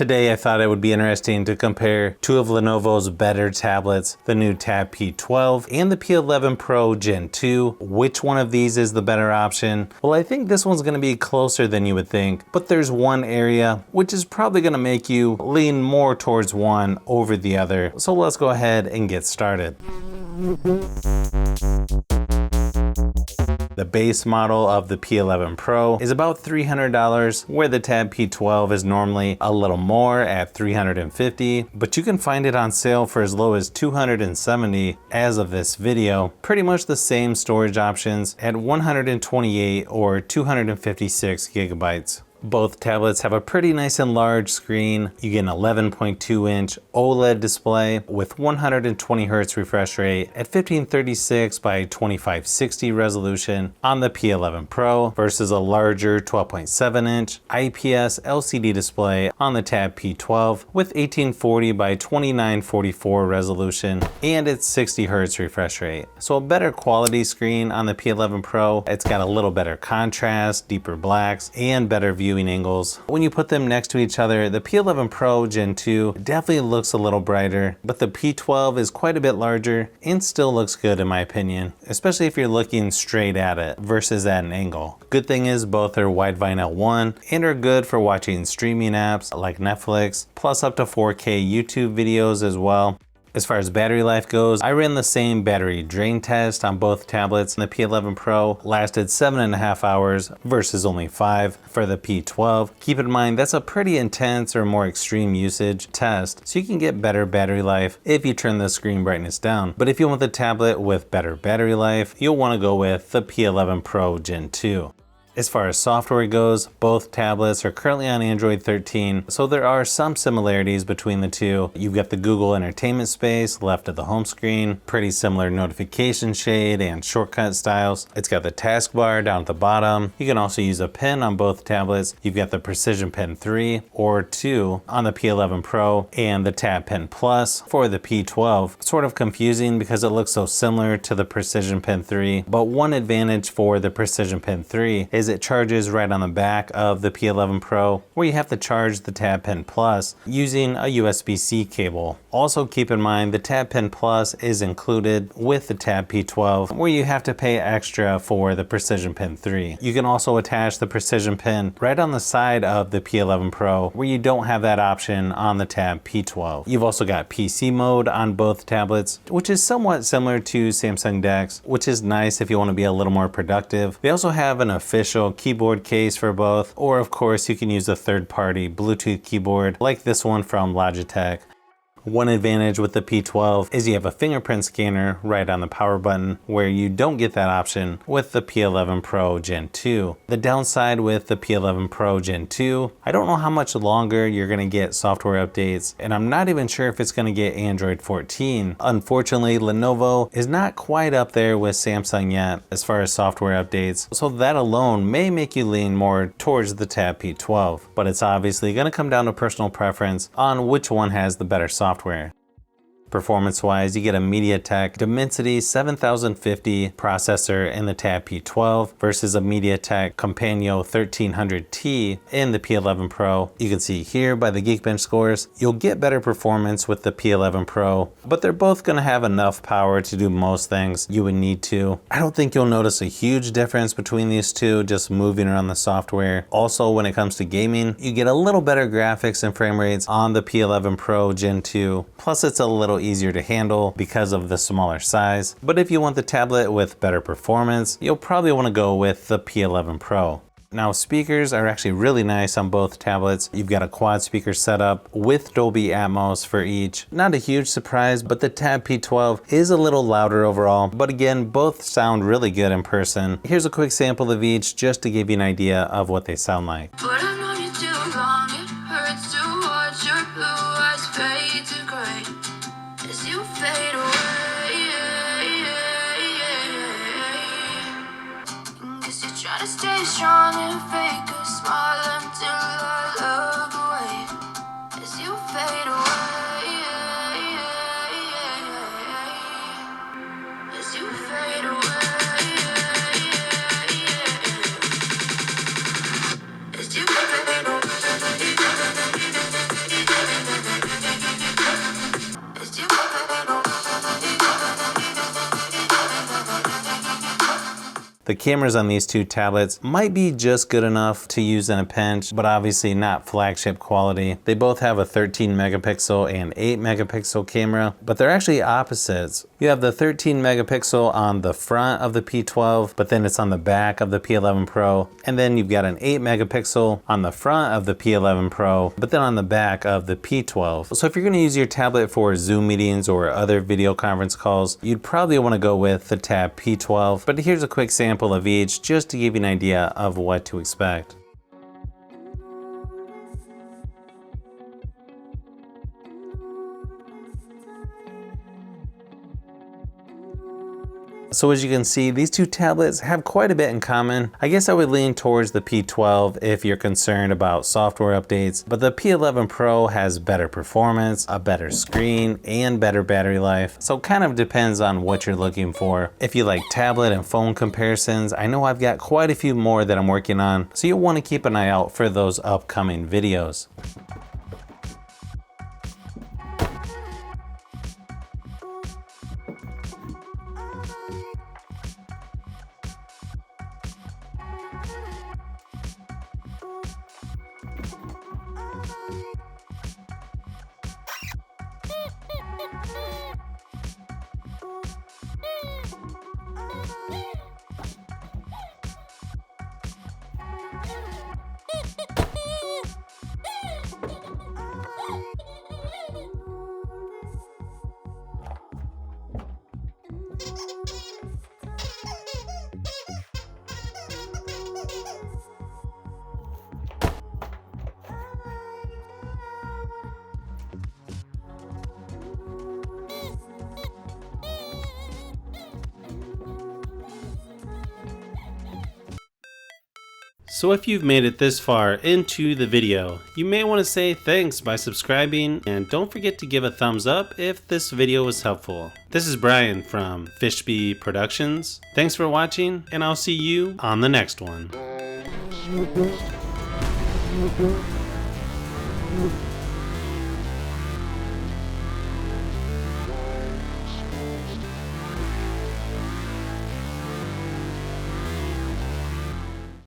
Today I thought it would be interesting to compare two of Lenovo's better tablets, the new Tab P12 and the P11 Pro Gen 2. Which one of these is the better option? Well, I think this one's going to be closer than you would think, but there's one area which is probably going to make you lean more towards one over the other. So let's go ahead and get started. The base model of the P11 Pro is about $300, where the Tab P12 is normally a little more at $350, but you can find it on sale for as low as $270 as of this video. Pretty much the same storage options at 128 or 256 gigabytes. Both tablets have a pretty nice and large screen. You get an 11.2 inch OLED display with 120 Hz refresh rate at 1536 by 2560 resolution on the P11 Pro versus a larger 12.7 inch IPS LCD display on the Tab P12 with 1840 by 2944 resolution and its 60 Hz refresh rate. So a better quality screen on the P11 Pro. It's got a little better contrast, deeper blacks, and better viewing angles. When you put them next to each other, the P11 Pro Gen 2 definitely looks a little brighter, but the P12 is quite a bit larger and still looks good in my opinion, especially if you're looking straight at it versus at an angle. Good thing is both are Widevine L1 and are good for watching streaming apps like Netflix, plus up to 4K YouTube videos as well. As far as battery life goes, I ran the same battery drain test on both tablets. The P11 Pro lasted 7.5 hours versus only 5 for the P12. Keep in mind that's a pretty intense or more extreme usage test, so you can get better battery life if you turn the screen brightness down. But if you want the tablet with better battery life, you'll want to go with the P11 Pro Gen 2. As far as software goes, both tablets are currently on Android 13, so there are some similarities between the two. You've got the Google Entertainment Space left of the home screen, pretty similar notification shade and shortcut styles. It's got the taskbar down at the bottom. You can also use a pen on both tablets. You've got the Precision Pen 3 or 2 on the P11 Pro and the Tab Pen Plus for the P12. Sort of confusing because it looks so similar to the Precision Pen 3, but one advantage for the Precision Pen 3 is it charges right on the back of the P11 Pro, where you have to charge the Tab Pen Plus using a USB-C cable. Also keep in mind the Tab Pen Plus is included with the Tab P12, where you have to pay extra for the Precision Pen 3. You can also attach the Precision Pen right on the side of the P11 Pro, where you don't have that option on the Tab P12. You've also got PC mode on both tablets, which is somewhat similar to Samsung DeX, which is nice if you want to be a little more productive. They also have an official keyboard case for both, or of course you can use a third-party Bluetooth keyboard like this one from Logitech. One advantage with the P12 is you have a fingerprint scanner right on the power button, where you don't get that option with the P11 Pro Gen 2. The downside with the P11 Pro Gen 2, I don't know how much longer you're going to get software updates, and I'm not even sure if it's going to get Android 14. Unfortunately, Lenovo is not quite up there with Samsung yet as far as software updates, so that alone may make you lean more towards the Tab P12, but it's obviously going to come down to personal preference on which one has the better software. Performance-wise, you get a MediaTek Dimensity 7050 processor in the Tab P12 versus a MediaTek Companion 1300T in the P11 Pro. You can see here by the Geekbench scores, you'll get better performance with the P11 Pro, but they're both going to have enough power to do most things you would need to. I don't think you'll notice a huge difference between these two just moving around the software. Also, when it comes to gaming, you get a little better graphics and frame rates on the P11 Pro Gen 2, plus it's a little easier to handle because of the smaller size. But if you want the tablet with better performance, you'll probably want to go with the P11 Pro. Now, speakers are actually really nice on both tablets. You've got a quad speaker setup with Dolby Atmos for each. Not a huge surprise, but the Tab P12 is a little louder overall. But again, both sound really good in person. Here's a quick sample of each just to give you an idea of what they sound like. Fade away. Guess you're trying to stay strong and fake a smile until I look away. As you fade away. As you fade away. As you fade away. The cameras on these two tablets might be just good enough to use in a pinch, but obviously not flagship quality. They both have a 13 megapixel and 8 megapixel camera, but they're actually opposites. You have the 13 megapixel on the front of the P12, but then it's on the back of the P11 Pro. And then you've got an 8 megapixel on the front of the P11 Pro, but then on the back of the P12. So if you're gonna use your tablet for Zoom meetings or other video conference calls, you'd probably wanna go with the Tab P12. But here's a quick sample of each just to give you an idea of what to expect. So as you can see, these two tablets have quite a bit in common. I guess I would lean towards the P12 if you're concerned about software updates, but the P11 Pro has better performance, a better screen, and better battery life. So it kind of depends on what you're looking for. If you like tablet and phone comparisons, I know I've got quite a few more that I'm working on, so you'll want to keep an eye out for those upcoming videos. So if you've made it this far into the video, you may want to say thanks by subscribing, and don't forget to give a thumbs up if this video was helpful. This is Brian from Fishbee Productions. Thanks for watching, and I'll see you on the next one.